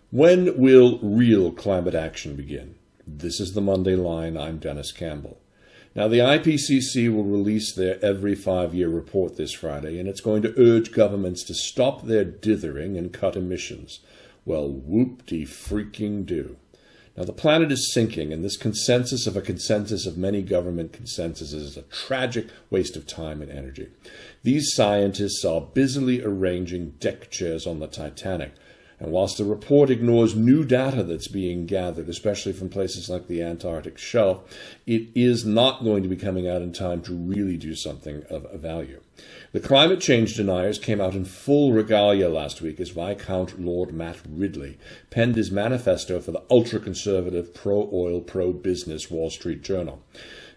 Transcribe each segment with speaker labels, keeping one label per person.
Speaker 1: When will real climate action begin? This is the Monday Line. I'm Dennis Campbell. Now, the IPCC will release their every 5-year report this Friday, and it's going to urge governments to stop their dithering and cut emissions. Well, whoop-de-freaking-do. Now, the planet is sinking, and this consensus of many government consensuses is a tragic waste of time and energy. These scientists are busily arranging deck chairs on the Titanic. And whilst the report ignores new data that's being gathered, especially from places like the Antarctic shelf, it is not going to be coming out in time to really do something of value. The climate change deniers came out in full regalia last week as Viscount Lord Matt Ridley penned his manifesto for the ultra-conservative, pro-oil, pro-business Wall Street Journal.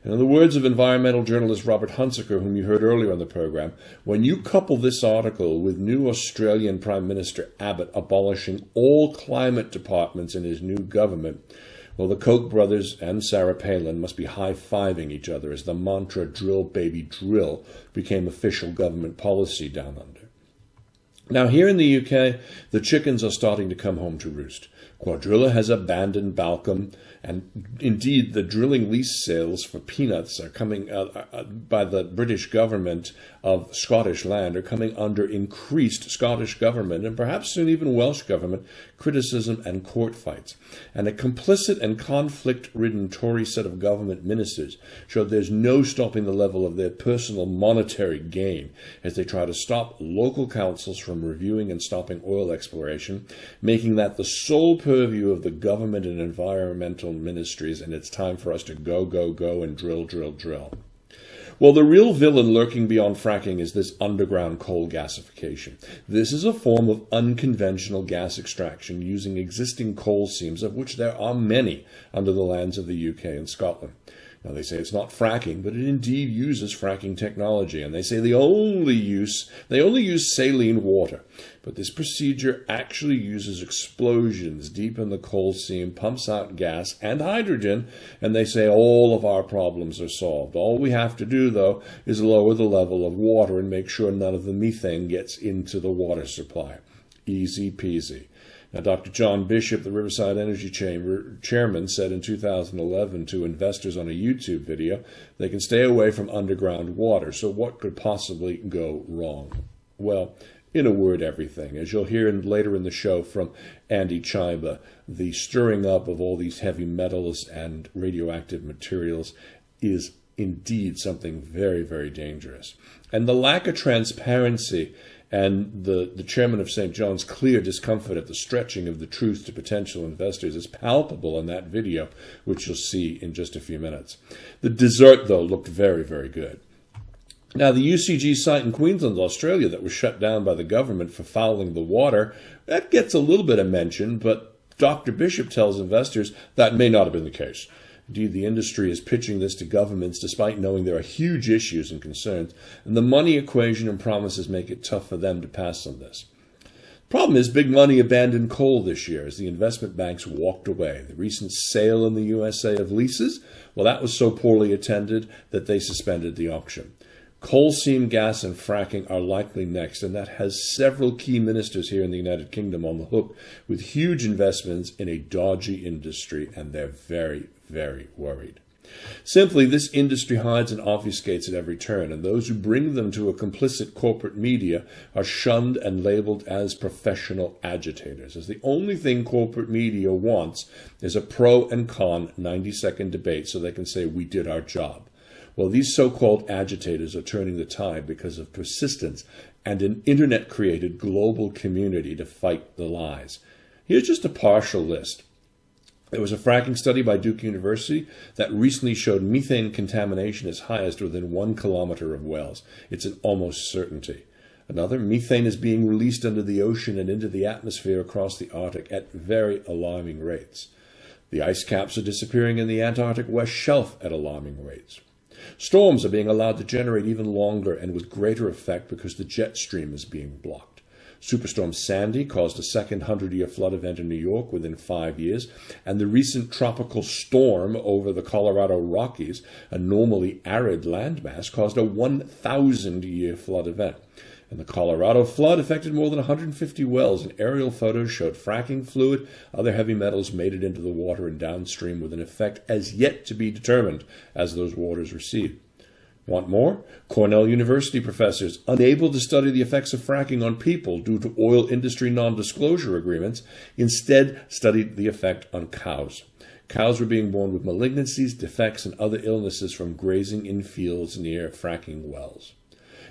Speaker 1: And in the words of environmental journalist Robert Hunsaker, whom you heard earlier on the program, when you couple this article with new Australian Prime Minister Abbott abolishing all climate departments in his new government, well, the Koch brothers and Sarah Palin must be high-fiving each other as the mantra "drill, baby, drill" became official government policy down under. Now, here in the UK, the chickens are starting to come home to roost. Cuadrilla has abandoned Balcombe, and indeed the drilling lease sales for peanuts are coming by the British government of Scottish land are coming under increased Scottish government and perhaps soon even Welsh government criticism and court fights. And a complicit and conflict-ridden Tory set of government ministers showed there's no stopping the level of their personal monetary gain as they try to stop local councils from reviewing and stopping oil exploration, making that the sole purview of the government and environmental ministries, and it's time for us to go, go, go and drill, drill, drill. Well, the real villain lurking beyond fracking is this underground coal gasification. This is a form of unconventional gas extraction using existing coal seams, of which there are many under the lands of the UK and Scotland. Now, they say it's not fracking, but it indeed uses fracking technology, and they say they only use saline water. But this procedure actually uses explosions deep in the coal seam, pumps out gas and hydrogen, and they say all of our problems are solved. All we have to do, though, is lower the level of water and make sure none of the methane gets into the water supply. Easy peasy. Now, Dr. John Bishop, the Riverside Energy Chairman, said in 2011 to investors on a YouTube video, they can stay away from underground water, so what could possibly go wrong? Well, in a word, everything. As you'll hear later in the show from Andy Chiba, the stirring up of all these heavy metals and radioactive materials is indeed something very, very dangerous. And the lack of transparency and the chairman of St. John's clear discomfort at the stretching of the truth to potential investors is palpable in that video, which you'll see in just a few minutes. The dessert, though, looked very, very good. Now, the UCG site in Queensland, Australia, that was shut down by the government for fouling the water, that gets a little bit of mention, but Dr. Bishop tells investors that may not have been the case. Indeed, the industry is pitching this to governments despite knowing there are huge issues and concerns, and the money equation and promises make it tough for them to pass on this. Problem is, big money abandoned coal this year as the investment banks walked away. The recent sale in the USA of leases, well, that was so poorly attended that they suspended the auction. Coal seam gas and fracking are likely next, and that has several key ministers here in the United Kingdom on the hook with huge investments in a dodgy industry, and they're very, very worried. Simply, this industry hides and obfuscates at every turn, and those who bring them to a complicit corporate media are shunned and labeled as professional agitators, as the only thing corporate media wants is a pro and con 90-second debate so they can say, we did our job. Well, these so-called agitators are turning the tide because of persistence and an internet-created global community to fight the lies. Here's just a partial list. There was a fracking study by Duke University that recently showed methane contamination is highest within 1 kilometer of wells. It's an almost certainty. Another, methane is being released under the ocean and into the atmosphere across the Arctic at very alarming rates. The ice caps are disappearing in the Antarctic West Shelf at alarming rates. Storms are being allowed to generate even longer and with greater effect because the jet stream is being blocked. Superstorm Sandy caused a second 100-year flood event in New York within 5 years, and the recent tropical storm over the Colorado Rockies, a normally arid landmass, caused a 1,000-year flood event. And the Colorado flood affected more than 150 wells, and aerial photos showed fracking fluid, other heavy metals made it into the water and downstream with an effect as yet to be determined as those waters recede. Want more? Cornell University professors, unable to study the effects of fracking on people due to oil industry non-disclosure agreements, instead studied the effect on cows. Cows were being born with malignancies, defects, and other illnesses from grazing in fields near fracking wells.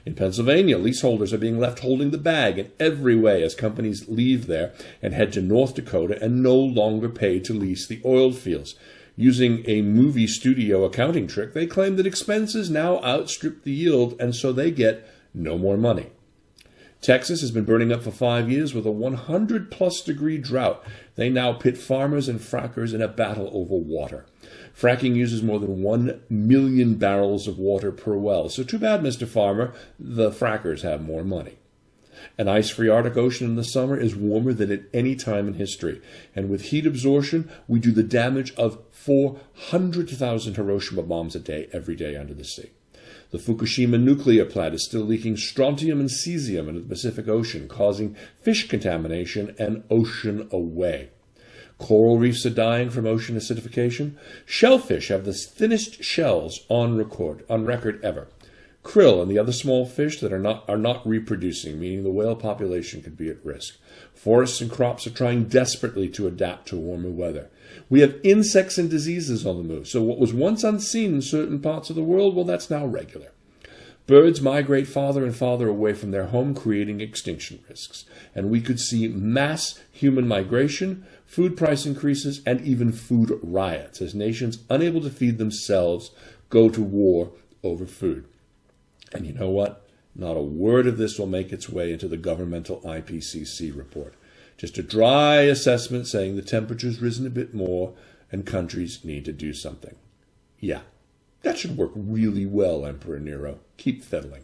Speaker 1: In Pennsylvania, leaseholders are being left holding the bag in every way as companies leave there and head to North Dakota and no longer pay to lease the oil fields. Using a movie studio accounting trick, they claim that expenses now outstrip the yield, and so they get no more money. Texas has been burning up for 5 years with a 100-plus degree drought. They now pit farmers and frackers in a battle over water. Fracking uses more than 1 million barrels of water per well. So too bad, Mr. Farmer, the frackers have more money. An ice-free Arctic Ocean in the summer is warmer than at any time in history. And with heat absorption, we do the damage of 400,000 Hiroshima bombs a day, every day under the sea. The Fukushima nuclear plant is still leaking strontium and cesium into the Pacific Ocean, causing fish contamination and ocean away. Coral reefs are dying from ocean acidification. Shellfish have the thinnest shells on record ever. Krill and the other small fish that are not reproducing, meaning the whale population could be at risk. Forests and crops are trying desperately to adapt to warmer weather. We have insects and diseases on the move, so what was once unseen in certain parts of the world, well, that's now regular. Birds migrate farther and farther away from their home, creating extinction risks. And we could see mass human migration, food price increases, and even food riots as nations unable to feed themselves go to war over food. And you know what? Not a word of this will make its way into the governmental IPCC report. Just a dry assessment saying the temperature's risen a bit more and countries need to do something. Yeah, that should work really well, Emperor Nero. Keep fiddling.